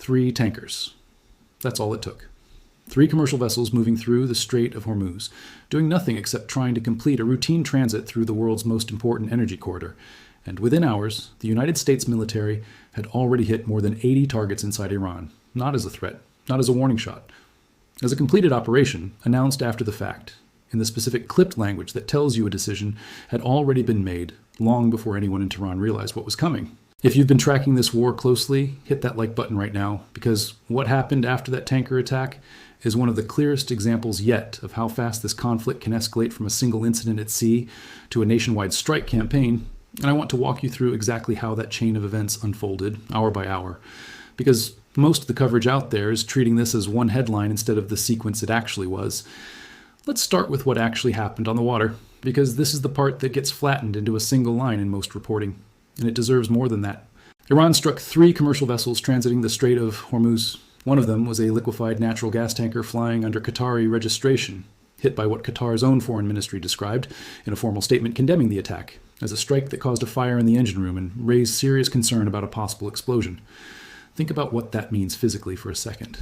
3 tankers. That's all it took. 3 commercial vessels moving through the Strait of Hormuz, doing nothing except trying to complete a routine transit through the world's most important energy corridor. And within hours, the United States military had already hit more than 80 targets inside Iran, not as a threat, not as a warning shot. As a completed operation, announced after the fact, in the specific clipped language that tells you a decision had already been made long before anyone in Tehran realized what was coming. If you've been tracking this war closely, hit that like button right now, because what happened after that tanker attack is one of the clearest examples yet of how fast this conflict can escalate from a single incident at sea to a nationwide strike campaign, and I want to walk you through exactly how that chain of events unfolded, hour by hour, because most of the coverage out there is treating this as one headline instead of the sequence it actually was. Let's start with what actually happened on the water, because this is the part that gets flattened into a single line in most reporting, and it deserves more than that. Iran struck 3 commercial vessels transiting the Strait of Hormuz. One of them was a liquefied natural gas tanker flying under Qatari registration, hit by what Qatar's own foreign ministry described in a formal statement condemning the attack as a strike that caused a fire in the engine room and raised serious concern about a possible explosion. Think about what that means physically for a second.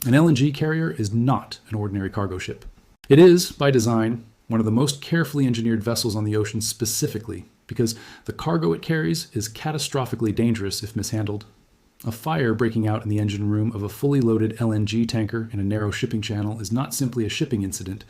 An LNG carrier is not an ordinary cargo ship. It is, by design, one of the most carefully engineered vessels on the ocean specifically, because the cargo it carries is catastrophically dangerous if mishandled. A fire breaking out in the engine room of a fully loaded LNG tanker in a narrow shipping channel is not simply a shipping incident.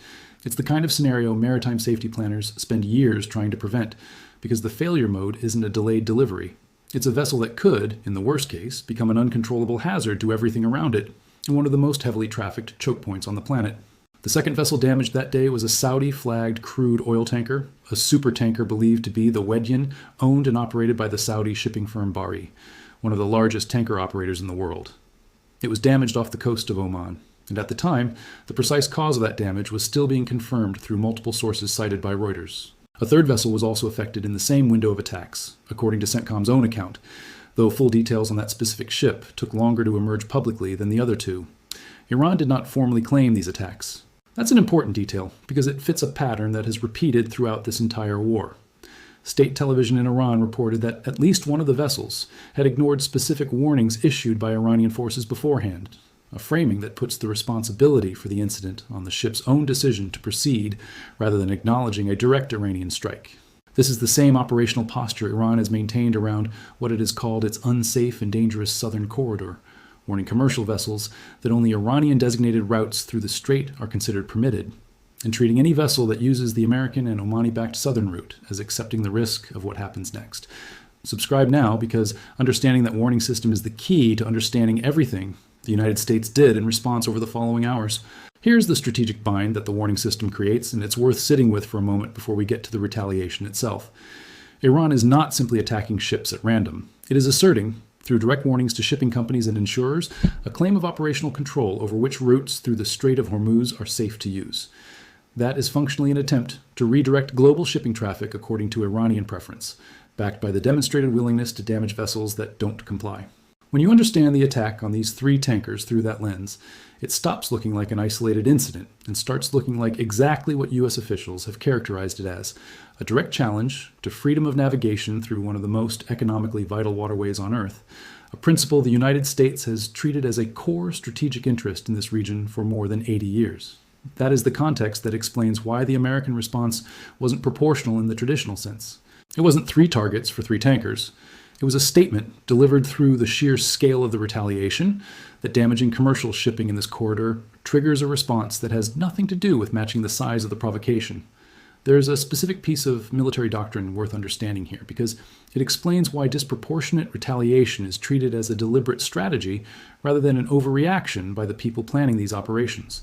It's the kind of scenario maritime safety planners spend years trying to prevent, because the failure mode isn't a delayed delivery. It's a vessel that could, in the worst case, become an uncontrollable hazard to everything around it, and one of the most heavily trafficked choke points on the planet. The second vessel damaged that day was a Saudi-flagged crude oil tanker, a supertanker believed to be the Wedyan, owned and operated by the Saudi shipping firm Bahri, one of the largest tanker operators in the world. It was damaged off the coast of Oman, and at the time, the precise cause of that damage was still being confirmed through multiple sources cited by Reuters. A third vessel was also affected in the same window of attacks, according to CENTCOM's own account, though full details on that specific ship took longer to emerge publicly than the other 2. Iran did not formally claim these attacks. That's an important detail, because it fits a pattern that has repeated throughout this entire war. State television in Iran reported that at least one of the vessels had ignored specific warnings issued by Iranian forces beforehand, a framing that puts the responsibility for the incident on the ship's own decision to proceed rather than acknowledging a direct Iranian strike. This is the same operational posture Iran has maintained around what it has called its unsafe and dangerous southern corridor, warning commercial vessels that only Iranian-designated routes through the strait are considered permitted, and treating any vessel that uses the American and Omani-backed southern route as accepting the risk of what happens next. Subscribe now, because understanding that warning system is the key to understanding everything the United States did in response over the following hours. Here's the strategic bind that the warning system creates, and it's worth sitting with for a moment before we get to the retaliation itself. Iran is not simply attacking ships at random. It is asserting, through direct warnings to shipping companies and insurers, a claim of operational control over which routes through the Strait of Hormuz are safe to use. That is functionally an attempt to redirect global shipping traffic according to Iranian preference, backed by the demonstrated willingness to damage vessels that don't comply. When you understand the attack on these 3 tankers through that lens, it stops looking like an isolated incident and starts looking like exactly what U.S. officials have characterized it as: a direct challenge to freedom of navigation through one of the most economically vital waterways on Earth, a principle the United States has treated as a core strategic interest in this region for more than 80 years. That is the context that explains why the American response wasn't proportional in the traditional sense. It wasn't 3 targets for 3 tankers. It was a statement delivered through the sheer scale of the retaliation that damaging commercial shipping in this corridor triggers a response that has nothing to do with matching the size of the provocation. There's a specific piece of military doctrine worth understanding here, because it explains why disproportionate retaliation is treated as a deliberate strategy rather than an overreaction by the people planning these operations.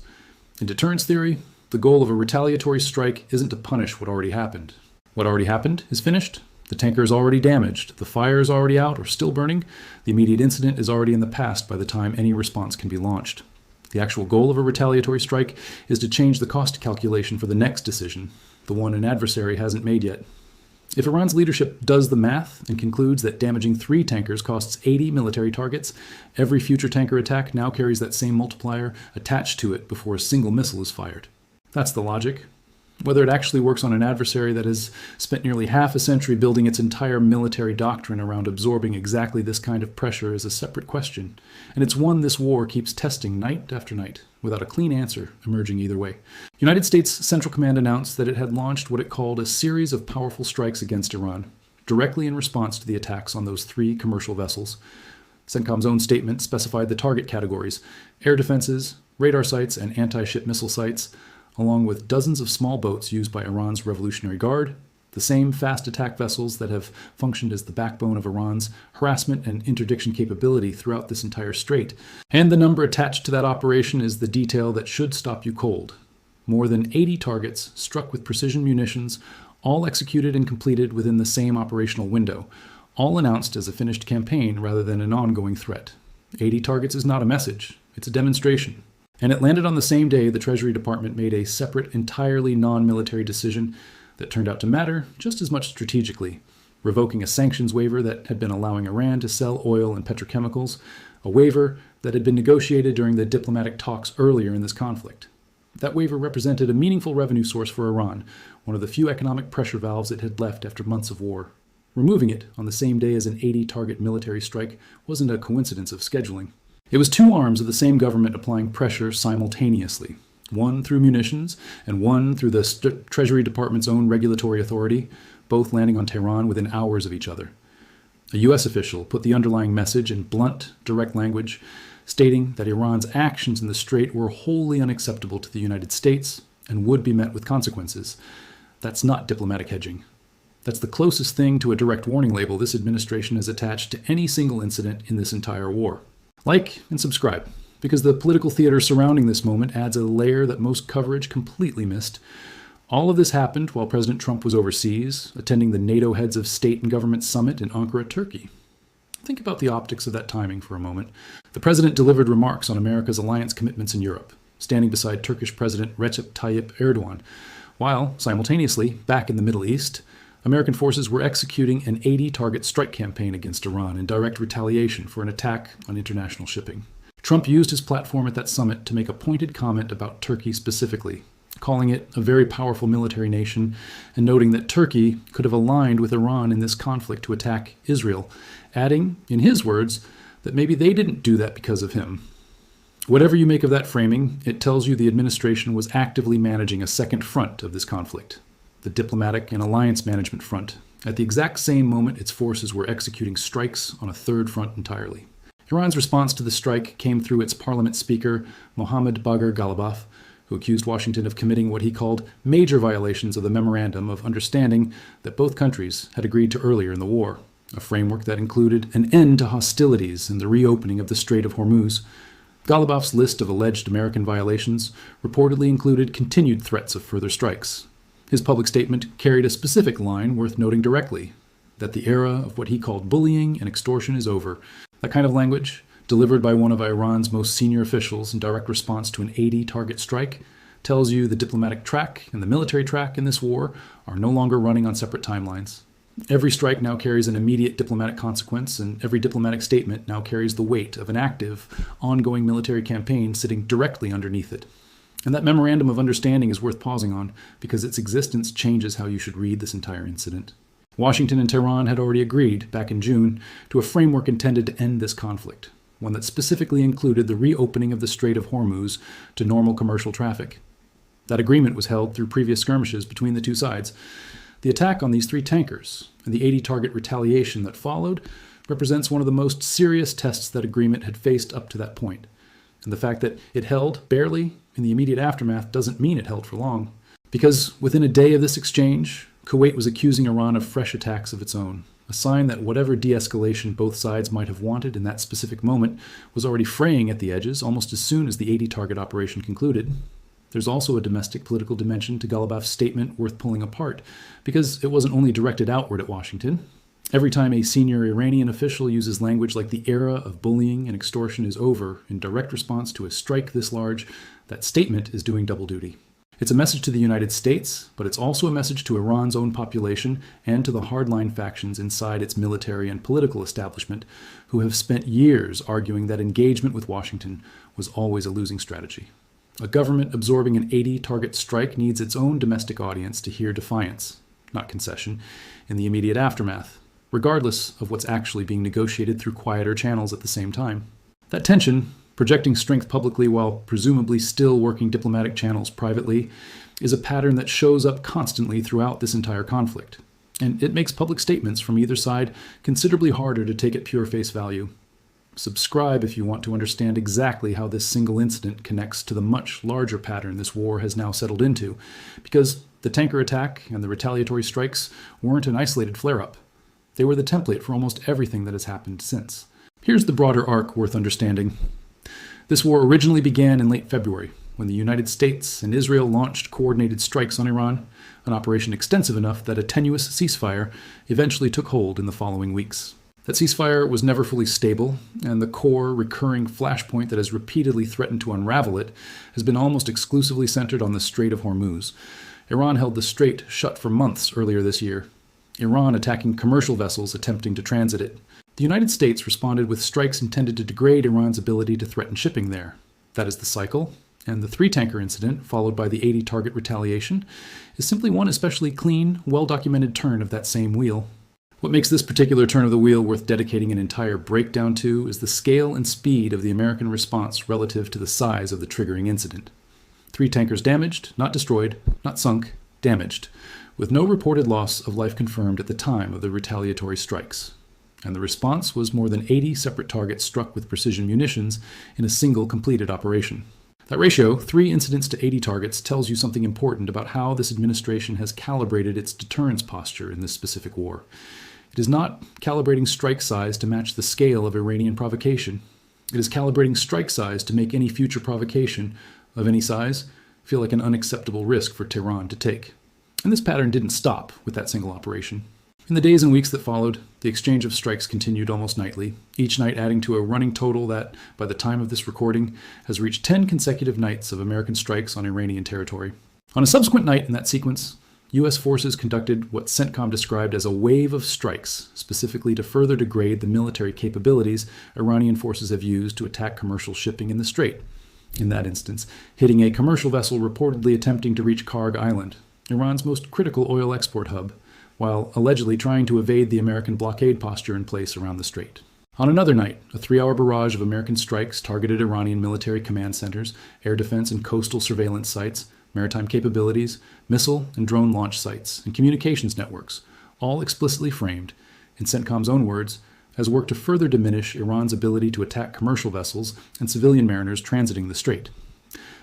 In deterrence theory, the goal of a retaliatory strike isn't to punish what already happened. What already happened is finished. The tanker is already damaged, the fire is already out or still burning, the immediate incident is already in the past by the time any response can be launched. The actual goal of a retaliatory strike is to change the cost calculation for the next decision, the one an adversary hasn't made yet. If Iran's leadership does the math and concludes that damaging 3 tankers costs 80 military targets, every future tanker attack now carries that same multiplier attached to it before a single missile is fired. That's the logic. Whether it actually works on an adversary that has spent nearly half a century building its entire military doctrine around absorbing exactly this kind of pressure is a separate question, and it's one this war keeps testing night after night, without a clean answer emerging either way. United States Central Command announced that it had launched what it called a series of powerful strikes against Iran, directly in response to the attacks on those 3 commercial vessels. CENTCOM's own statement specified the target categories: air defenses, radar sites, and anti-ship missile sites, along with dozens of small boats used by Iran's Revolutionary Guard, the same fast attack vessels that have functioned as the backbone of Iran's harassment and interdiction capability throughout this entire strait. And the number attached to that operation is the detail that should stop you cold. More than 80 targets struck with precision munitions, all executed and completed within the same operational window, all announced as a finished campaign rather than an ongoing threat. 80 targets is not a message, it's a demonstration. And it landed on the same day the Treasury Department made a separate, entirely non-military decision that turned out to matter just as much strategically, revoking a sanctions waiver that had been allowing Iran to sell oil and petrochemicals, a waiver that had been negotiated during the diplomatic talks earlier in this conflict. That waiver represented a meaningful revenue source for Iran, one of the few economic pressure valves it had left after months of war. Removing it on the same day as an 80-target military strike wasn't a coincidence of scheduling. It was 2 arms of the same government applying pressure simultaneously, one through munitions and one through the Treasury Department's own regulatory authority, both landing on Tehran within hours of each other. A U.S. official put the underlying message in blunt, direct language, stating that Iran's actions in the strait were wholly unacceptable to the United States and would be met with consequences. That's not diplomatic hedging. That's the closest thing to a direct warning label this administration has attached to any single incident in this entire war. Like and subscribe, because the political theater surrounding this moment adds a layer that most coverage completely missed. All of this happened while President Trump was overseas, attending the NATO Heads of State and Government Summit in Ankara, Turkey. Think about the optics of that timing for a moment. The president delivered remarks on America's alliance commitments in Europe, standing beside Turkish President Recep Tayyip Erdogan, while, simultaneously, back in the Middle East, American forces were executing an 80-target strike campaign against Iran in direct retaliation for an attack on international shipping. Trump used his platform at that summit to make a pointed comment about Turkey specifically, calling it a very powerful military nation and noting that Turkey could have aligned with Iran in this conflict to attack Israel, adding, in his words, that maybe they didn't do that because of him. Whatever you make of that framing, it tells you the administration was actively managing a second front of this conflict, the diplomatic and alliance management front, at the exact same moment its forces were executing strikes on a third front entirely. Iran's response to the strike came through its parliament speaker, Mohammad Bagher Ghalibaf, who accused Washington of committing what he called major violations of the Memorandum of Understanding that both countries had agreed to earlier in the war, a framework that included an end to hostilities and the reopening of the Strait of Hormuz. Ghalibaf's list of alleged American violations reportedly included continued threats of further strikes. His public statement carried a specific line worth noting directly, that the era of what he called bullying and extortion is over. That kind of language, delivered by one of Iran's most senior officials in direct response to an 80-target strike, tells you the diplomatic track and the military track in this war are no longer running on separate timelines. Every strike now carries an immediate diplomatic consequence, and every diplomatic statement now carries the weight of an active, ongoing military campaign sitting directly underneath it. And that memorandum of understanding is worth pausing on, because its existence changes how you should read this entire incident. Washington and Tehran had already agreed, back in June, to a framework intended to end this conflict, one that specifically included the reopening of the Strait of Hormuz to normal commercial traffic. That agreement was held through previous skirmishes between the two sides. The attack on these 3 tankers and the 80-target retaliation that followed represents one of the most serious tests that agreement had faced up to that point. And the fact that it held barely in the immediate aftermath doesn't mean it held for long. Because within a day of this exchange, Kuwait was accusing Iran of fresh attacks of its own, a sign that whatever de-escalation both sides might have wanted in that specific moment was already fraying at the edges almost as soon as the 80-target operation concluded. There's also a domestic political dimension to Ghalibaf's statement worth pulling apart, because it wasn't only directed outward at Washington. Every time a senior Iranian official uses language like the era of bullying and extortion is over in direct response to a strike this large, that statement is doing double duty. It's a message to the United States, but it's also a message to Iran's own population and to the hardline factions inside its military and political establishment, who have spent years arguing that engagement with Washington was always a losing strategy. A government absorbing an 80-target strike needs its own domestic audience to hear defiance, not concession, in the immediate aftermath, regardless of what's actually being negotiated through quieter channels at the same time. That tension, projecting strength publicly while presumably still working diplomatic channels privately, is a pattern that shows up constantly throughout this entire conflict. And it makes public statements from either side considerably harder to take at pure face value. Subscribe if you want to understand exactly how this single incident connects to the much larger pattern this war has now settled into, because the tanker attack and the retaliatory strikes weren't an isolated flare-up. They were the template for almost everything that has happened since. Here's the broader arc worth understanding. This war originally began in late February, when the United States and Israel launched coordinated strikes on Iran, an operation extensive enough that a tenuous ceasefire eventually took hold in the following weeks. That ceasefire was never fully stable, and the core, recurring flashpoint that has repeatedly threatened to unravel it has been almost exclusively centered on the Strait of Hormuz. Iran held the strait shut for months earlier this year, Iran attacking commercial vessels attempting to transit it. The United States responded with strikes intended to degrade Iran's ability to threaten shipping there. That is the cycle, and the 3-tanker incident, followed by the 80-target retaliation, is simply one especially clean, well-documented turn of that same wheel. What makes this particular turn of the wheel worth dedicating an entire breakdown to is the scale and speed of the American response relative to the size of the triggering incident. 3 tankers damaged, not destroyed, not sunk, damaged, with no reported loss of life confirmed at the time of the retaliatory strikes. And the response was more than 80 separate targets struck with precision munitions in a single completed operation. That ratio, 3 incidents to 80 targets, tells you something important about how this administration has calibrated its deterrence posture in this specific war. It is not calibrating strike size to match the scale of Iranian provocation. It is calibrating strike size to make any future provocation, of any size, feel like an unacceptable risk for Tehran to take. And this pattern didn't stop with that single operation. In the days and weeks that followed, the exchange of strikes continued almost nightly, each night adding to a running total that, by the time of this recording, has reached 10 consecutive nights of American strikes on Iranian territory. On a subsequent night in that sequence, U.S. forces conducted what CENTCOM described as a wave of strikes, specifically to further degrade the military capabilities Iranian forces have used to attack commercial shipping in the strait. In that instance, hitting a commercial vessel reportedly attempting to reach Karg Island, Iran's most critical oil export hub, while allegedly trying to evade the American blockade posture in place around the strait. On another night, a 3-hour barrage of American strikes targeted Iranian military command centers, air defense and coastal surveillance sites, maritime capabilities, missile and drone launch sites, and communications networks, all explicitly framed, in CENTCOM's own words, as work to further diminish Iran's ability to attack commercial vessels and civilian mariners transiting the strait.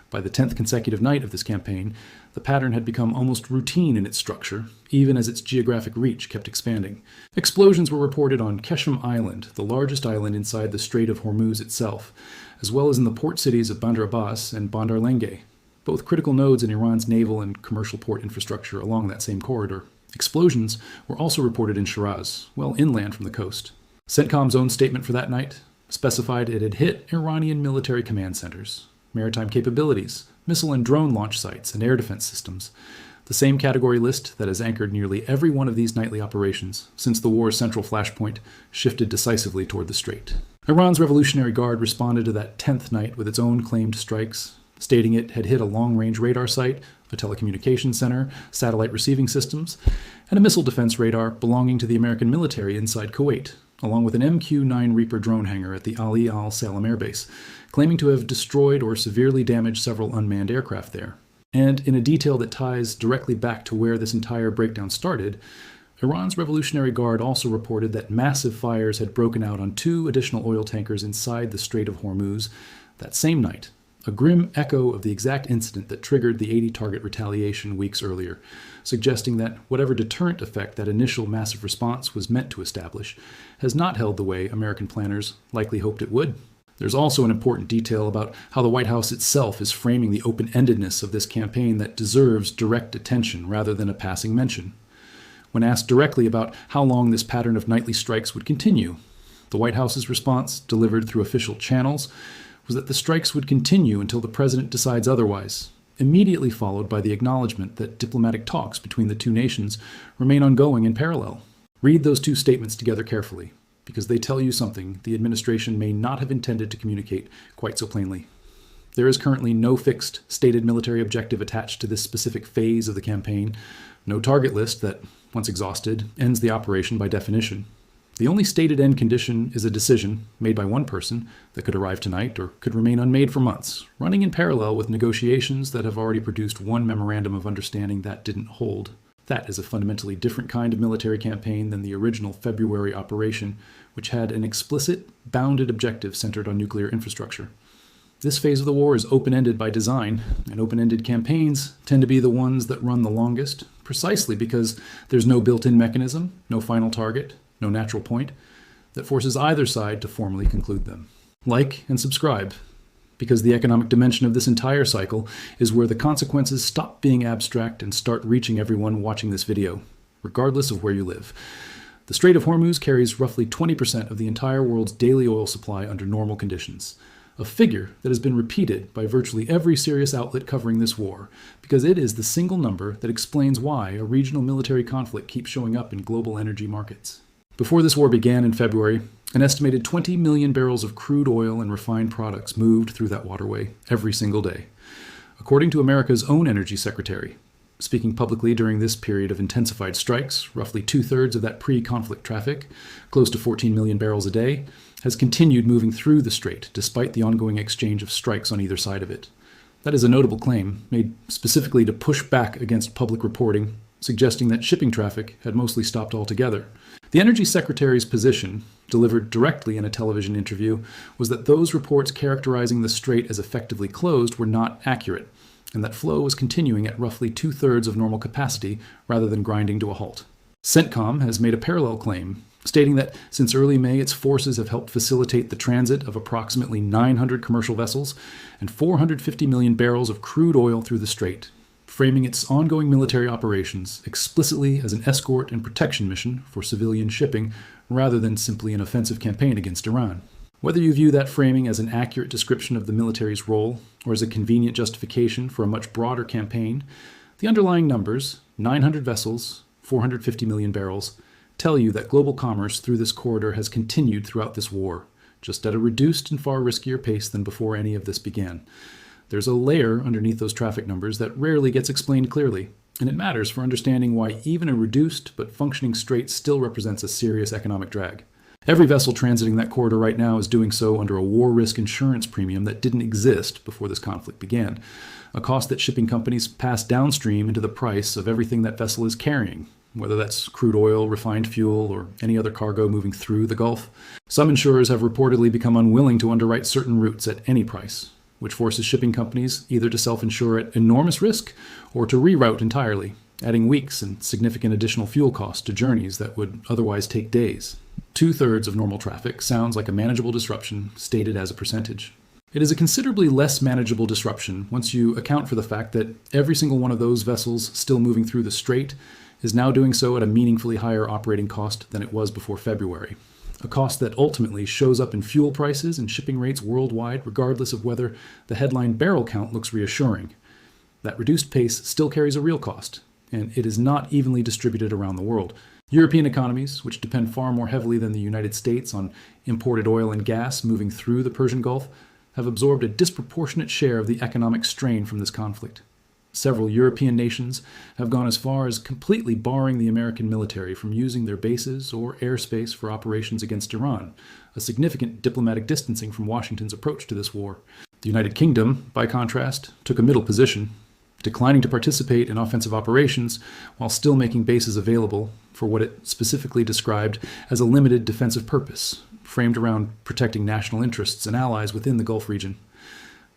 By the 10th consecutive night of this campaign, the pattern had become almost routine in its structure, even as its geographic reach kept expanding. Explosions were reported on Keshem Island, the largest island inside the Strait of Hormuz itself, as well as in the port cities of Bandar Abbas and Bandar Lenge, both critical nodes in Iran's naval and commercial port infrastructure along that same corridor. Explosions were also reported in Shiraz, well inland from the coast. CENTCOM's own statement for that night specified it had hit Iranian military command centers, maritime capabilities, missile and drone launch sites, and air defense systems, the same category list that has anchored nearly every one of these nightly operations since the war's central flashpoint shifted decisively toward the strait. Iran's Revolutionary Guard responded to that 10th night with its own claimed strikes, stating it had hit a long-range radar site, a telecommunications center, satellite receiving systems, and a missile defense radar belonging to the American military inside Kuwait, along with an MQ-9 Reaper drone hangar at the Ali Al Salem Air Base, claiming to have destroyed or severely damaged several unmanned aircraft there. And in a detail that ties directly back to where this entire breakdown started, Iran's Revolutionary Guard also reported that massive fires had broken out on 2 additional oil tankers inside the Strait of Hormuz that same night, a grim echo of the exact incident that triggered the 80-target retaliation weeks earlier, suggesting that whatever deterrent effect that initial massive response was meant to establish has not held the way American planners likely hoped it would. There's also an important detail about how the White House itself is framing the open-endedness of this campaign that deserves direct attention rather than a passing mention. When asked directly about how long this pattern of nightly strikes would continue, the White House's response, delivered through official channels, was that the strikes would continue until the president decides otherwise, immediately followed by the acknowledgement that diplomatic talks between the 2 nations remain ongoing in parallel. Read those 2 statements together carefully, because they tell you something the administration may not have intended to communicate quite so plainly. There is currently no fixed, stated military objective attached to this specific phase of the campaign, no target list that, once exhausted, ends the operation by definition. The only stated end condition is a decision, made by one person, that could arrive tonight or could remain unmade for months, running in parallel with negotiations that have already produced one memorandum of understanding that didn't hold. That is a fundamentally different kind of military campaign than the original February operation, which had an explicit, bounded objective centered on nuclear infrastructure. This phase of the war is open-ended by design, and open-ended campaigns tend to be the ones that run the longest, precisely because there's no built-in mechanism, no final target, no natural point, that forces either side to formally conclude them. Like and subscribe, because the economic dimension of this entire cycle is where the consequences stop being abstract and start reaching everyone watching this video, regardless of where you live. The Strait of Hormuz carries roughly 20% of the entire world's daily oil supply under normal conditions, a figure that has been repeated by virtually every serious outlet covering this war, because it is the single number that explains why a regional military conflict keeps showing up in global energy markets. Before this war began in February, an estimated 20 million barrels of crude oil and refined products moved through that waterway every single day. According to America's own energy secretary, speaking publicly during this period of intensified strikes, roughly two-thirds of that pre-conflict traffic, close to 14 million barrels a day, has continued moving through the strait despite the ongoing exchange of strikes on either side of it. That is a notable claim, made specifically to push back against public reporting, suggesting that shipping traffic had mostly stopped altogether. The Energy Secretary's position, delivered directly in a television interview, was that those reports characterizing the strait as effectively closed were not accurate, and that flow was continuing at roughly two-thirds of normal capacity rather than grinding to a halt. CENTCOM has made a parallel claim, stating that since early May, its forces have helped facilitate the transit of approximately 900 commercial vessels and 450 million barrels of crude oil through the strait, framing its ongoing military operations explicitly as an escort and protection mission for civilian shipping rather than simply an offensive campaign against Iran. Whether you view that framing as an accurate description of the military's role or as a convenient justification for a much broader campaign, the underlying numbers, 900 vessels, 450 million barrels, tell you that global commerce through this corridor has continued throughout this war, just at a reduced and far riskier pace than before any of this began. There's a layer underneath those traffic numbers that rarely gets explained clearly, and it matters for understanding why even a reduced but functioning strait still represents a serious economic drag. Every vessel transiting that corridor right now is doing so under a war risk insurance premium that didn't exist before this conflict began, a cost that shipping companies pass downstream into the price of everything that vessel is carrying, whether that's crude oil, refined fuel, or any other cargo moving through the Gulf. Some insurers have reportedly become unwilling to underwrite certain routes at any price, which forces shipping companies either to self-insure at enormous risk or to reroute entirely, adding weeks and significant additional fuel costs to journeys that would otherwise take days. Two-thirds of normal traffic sounds like a manageable disruption stated as a percentage. It is a considerably less manageable disruption once you account for the fact that every single one of those vessels still moving through the strait is now doing so at a meaningfully higher operating cost than it was before February, a cost that ultimately shows up in fuel prices and shipping rates worldwide regardless of whether the headline barrel count looks reassuring. That reduced pace still carries a real cost, and it is not evenly distributed around the world. European economies, which depend far more heavily than the United States on imported oil and gas moving through the Persian Gulf, have absorbed a disproportionate share of the economic strain from this conflict. Several European nations have gone as far as completely barring the American military from using their bases or airspace for operations against Iran, a significant diplomatic distancing from Washington's approach to this war. The United Kingdom, by contrast, took a middle position, declining to participate in offensive operations while still making bases available for what it specifically described as a limited defensive purpose, framed around protecting national interests and allies within the Gulf region.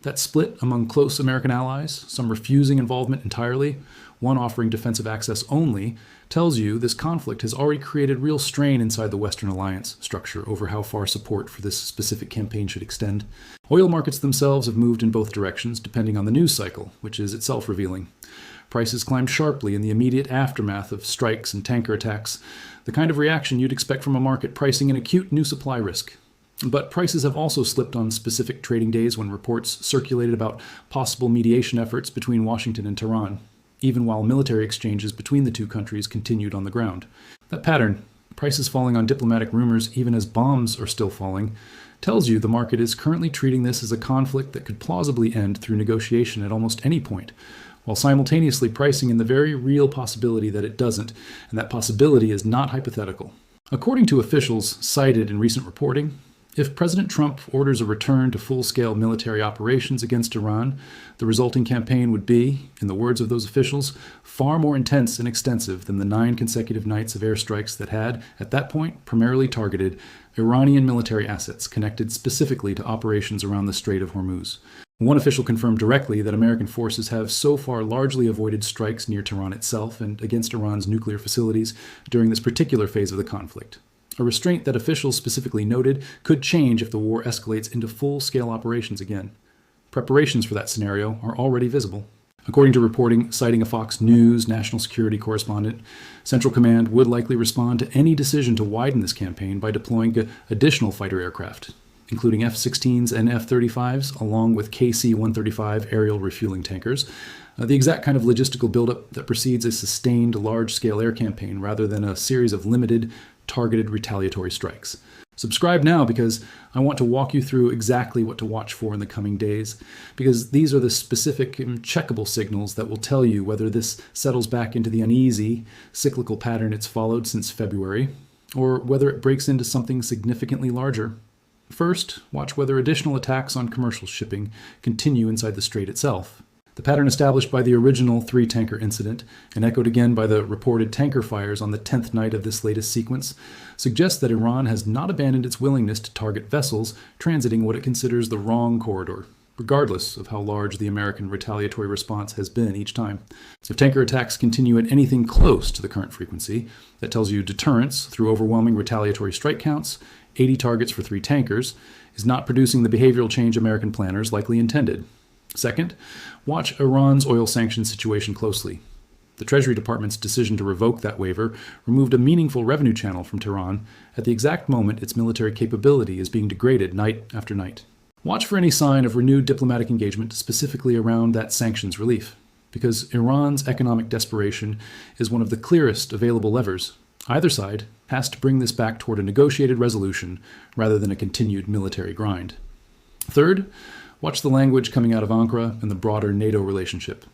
That split among close American allies, some refusing involvement entirely, one offering defensive access only, tells you this conflict has already created real strain inside the Western alliance structure over how far support for this specific campaign should extend. Oil markets themselves have moved in both directions depending on the news cycle, which is itself revealing. Prices climbed sharply in the immediate aftermath of strikes and tanker attacks, the kind of reaction you'd expect from a market pricing an acute new supply risk. But prices have also slipped on specific trading days when reports circulated about possible mediation efforts between Washington and Tehran, even while military exchanges between the two countries continued on the ground. That pattern, Prices falling on diplomatic rumors even as bombs are still falling tells you the market is currently treating this as a conflict that could plausibly end through negotiation at almost any point, while simultaneously pricing in the very real possibility that it doesn't, and that possibility is not hypothetical. According to officials cited in recent reporting, if President Trump orders a return to full-scale military operations against Iran, the resulting campaign would be, in the words of those officials, far more intense and extensive than the 9 consecutive nights of airstrikes that had, at that point, primarily targeted Iranian military assets connected specifically to operations around the Strait of Hormuz. One official confirmed directly that American forces have so far largely avoided strikes near Tehran itself and against Iran's nuclear facilities during this particular phase of the conflict. A restraint that officials specifically noted could change if the war escalates into full-scale operations again. Preparations for that scenario are already visible. According to reporting citing a Fox News national security correspondent, Central Command would likely respond to any decision to widen this campaign by deploying additional fighter aircraft, including F-16s and F-35s, along with KC-135 aerial refueling tankers, the exact kind of logistical buildup that precedes a sustained large-scale air campaign rather than a series of limited, targeted retaliatory strikes. Subscribe now because I want to walk you through exactly what to watch for in the coming days, because these are the specific and checkable signals that will tell you whether this settles back into the uneasy, cyclical pattern it's followed since February, or whether it breaks into something significantly larger. First, watch whether additional attacks on commercial shipping continue inside the strait itself. The pattern established by the original 3-tanker incident, and echoed again by the reported tanker fires on the 10th night of this latest sequence, suggests that Iran has not abandoned its willingness to target vessels transiting what it considers the wrong corridor, regardless of how large the American retaliatory response has been each time. If tanker attacks continue at anything close to the current frequency, that tells you deterrence through overwhelming retaliatory strike counts, 80 targets for 3 tankers, is not producing the behavioral change American planners likely intended. Second, watch Iran's oil sanctions situation closely. The Treasury Department's decision to revoke that waiver removed a meaningful revenue channel from Tehran at the exact moment its military capability is being degraded night after night. Watch for any sign of renewed diplomatic engagement specifically around that sanctions relief, because Iran's economic desperation is one of the clearest available levers. Either side has to bring this back toward a negotiated resolution rather than a continued military grind. Third, watch the language coming out of Ankara and the broader NATO relationship.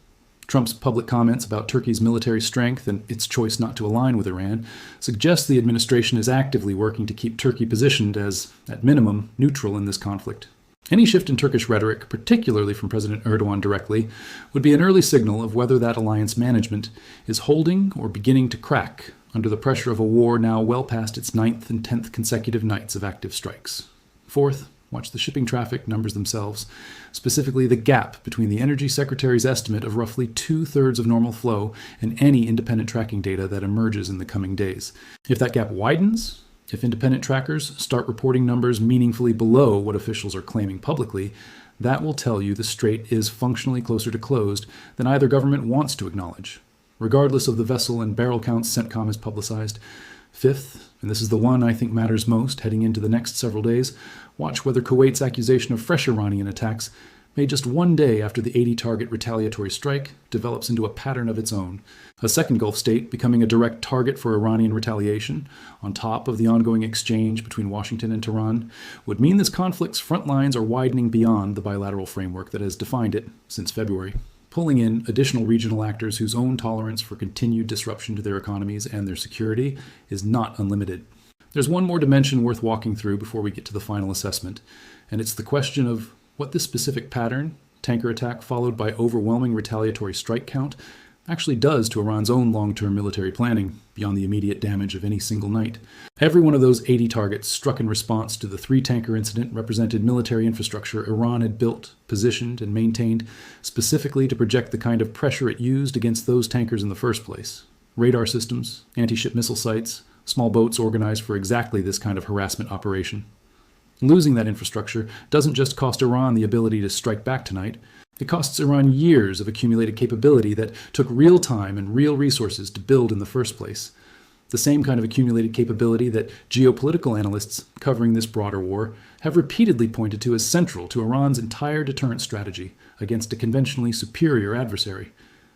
Trump's public comments about Turkey's military strength and its choice not to align with Iran suggest the administration is actively working to keep Turkey positioned as, at minimum, neutral in this conflict. Any shift in Turkish rhetoric, particularly from President Erdogan directly, would be an early signal of whether that alliance management is holding or beginning to crack under the pressure of a war now well past its 9th and 10th consecutive nights of active strikes. Fourth, watch the shipping traffic numbers themselves, specifically the gap between the Energy Secretary's estimate of roughly 2/3 of normal flow and any independent tracking data that emerges in the coming days. If that gap widens, if independent trackers start reporting numbers meaningfully below what officials are claiming publicly, that will tell you the strait is functionally closer to closed than either government wants to acknowledge, regardless of the vessel and barrel counts CENTCOM has publicized. Fifth, and this is the one I think matters most heading into the next several days, watch whether Kuwait's accusation of fresh Iranian attacks, made just one day after the 80-target retaliatory strike, develops into a pattern of its own. A second Gulf state becoming a direct target for Iranian retaliation, on top of the ongoing exchange between Washington and Tehran, would mean this conflict's front lines are widening beyond the bilateral framework that has defined it since February, pulling in additional regional actors whose own tolerance for continued disruption to their economies and their security is not unlimited. There's one more dimension worth walking through before we get to the final assessment, and it's the question of what this specific pattern, tanker attack followed by overwhelming retaliatory strike count, actually does to Iran's own long-term military planning, beyond the immediate damage of any single night. Every one of those 80 targets struck in response to the 3-tanker incident represented military infrastructure Iran had built, positioned, and maintained specifically to project the kind of pressure it used against those tankers in the first place. Radar systems, anti-ship missile sites, small boats organized for exactly this kind of harassment operation. Losing that infrastructure doesn't just cost Iran the ability to strike back tonight, it costs Iran years of accumulated capability that took real time and real resources to build in the first place. The same kind of accumulated capability that geopolitical analysts covering this broader war have repeatedly pointed to as central to Iran's entire deterrent strategy against a conventionally superior adversary.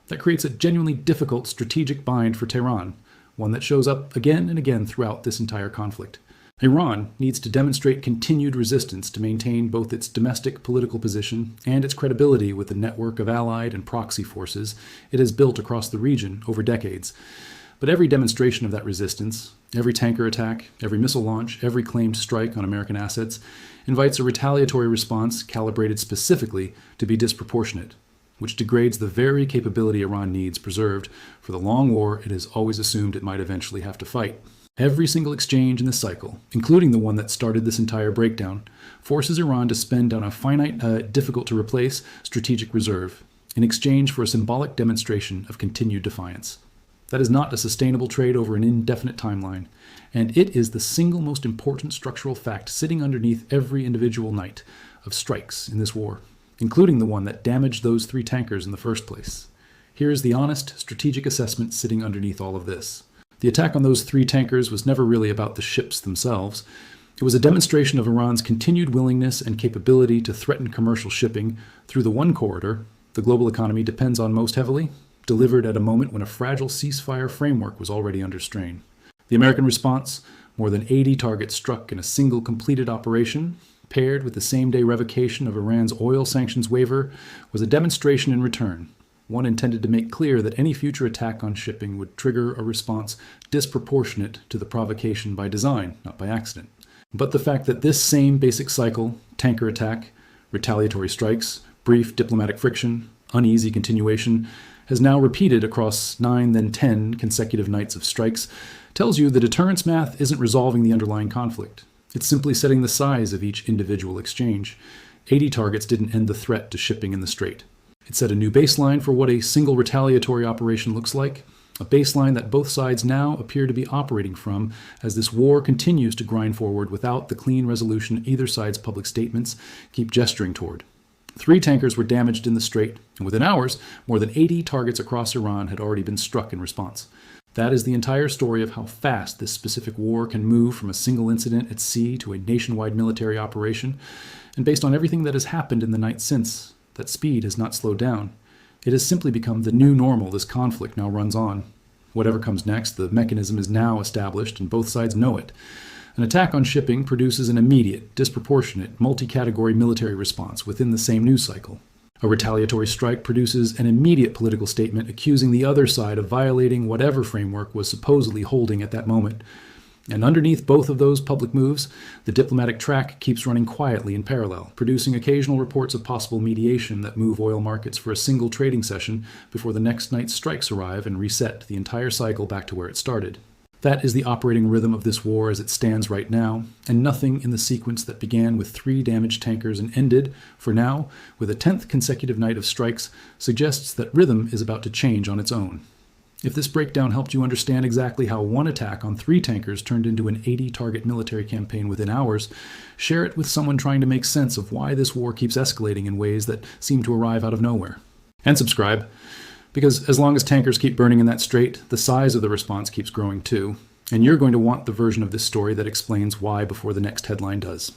That creates a genuinely difficult strategic bind for Tehran, one that shows up again and again throughout this entire conflict. Iran needs to demonstrate continued resistance to maintain both its domestic political position and its credibility with the network of allied and proxy forces it has built across the region over decades. But every demonstration of that resistance, every tanker attack, every missile launch, every claimed strike on American assets, invites a retaliatory response calibrated specifically to be disproportionate, which degrades the very capability Iran needs preserved for the long war it has always assumed it might eventually have to fight. Every single exchange in this cycle, including the one that started this entire breakdown, forces Iran to spend on a finite, difficult-to-replace strategic reserve in exchange for a symbolic demonstration of continued defiance. That is not a sustainable trade over an indefinite timeline, and it is the single most important structural fact sitting underneath every individual night of strikes in this war, including the one that damaged those 3 tankers in the first place. Here is the honest, strategic assessment sitting underneath all of this. The attack on those 3 tankers was never really about the ships themselves. It was a demonstration of Iran's continued willingness and capability to threaten commercial shipping through the one corridor the global economy depends on most heavily, delivered at a moment when a fragile ceasefire framework was already under strain. The American response, more than 80 targets struck in a single completed operation, paired with the same-day revocation of Iran's oil sanctions waiver, was a demonstration in return, one intended to make clear that any future attack on shipping would trigger a response disproportionate to the provocation by design, not by accident. But the fact that this same basic cycle, tanker attack, retaliatory strikes, brief diplomatic friction, uneasy continuation, has now repeated across 9, then 10 consecutive nights of strikes, tells you the deterrence math isn't resolving the underlying conflict. It's simply setting the size of each individual exchange. 80 targets didn't end the threat to shipping in the Strait. It set a new baseline for what a single retaliatory operation looks like, a baseline that both sides now appear to be operating from as this war continues to grind forward without the clean resolution either side's public statements keep gesturing toward. 3 tankers were damaged in the Strait, and within hours, more than 80 targets across Iran had already been struck in response. That is the entire story of how fast this specific war can move from a single incident at sea to a nationwide military operation, and based on everything that has happened in the night since, that speed has not slowed down. It has simply become the new normal this conflict now runs on. Whatever comes next, the mechanism is now established and both sides know it. An attack on shipping produces an immediate, disproportionate, multi-category military response within the same news cycle. A retaliatory strike produces an immediate political statement accusing the other side of violating whatever framework was supposedly holding at that moment. And underneath both of those public moves, the diplomatic track keeps running quietly in parallel, producing occasional reports of possible mediation that move oil markets for a single trading session before the next night's strikes arrive and reset the entire cycle back to where it started. That is the operating rhythm of this war as it stands right now, and nothing in the sequence that began with 3 damaged tankers and ended, for now, with a 10th consecutive night of strikes suggests that rhythm is about to change on its own. If this breakdown helped you understand exactly how one attack on 3 tankers turned into an 80-target military campaign within hours, share it with someone trying to make sense of why this war keeps escalating in ways that seem to arrive out of nowhere. And subscribe, because as long as tankers keep burning in that strait, the size of the response keeps growing too, and you're going to want the version of this story that explains why before the next headline does.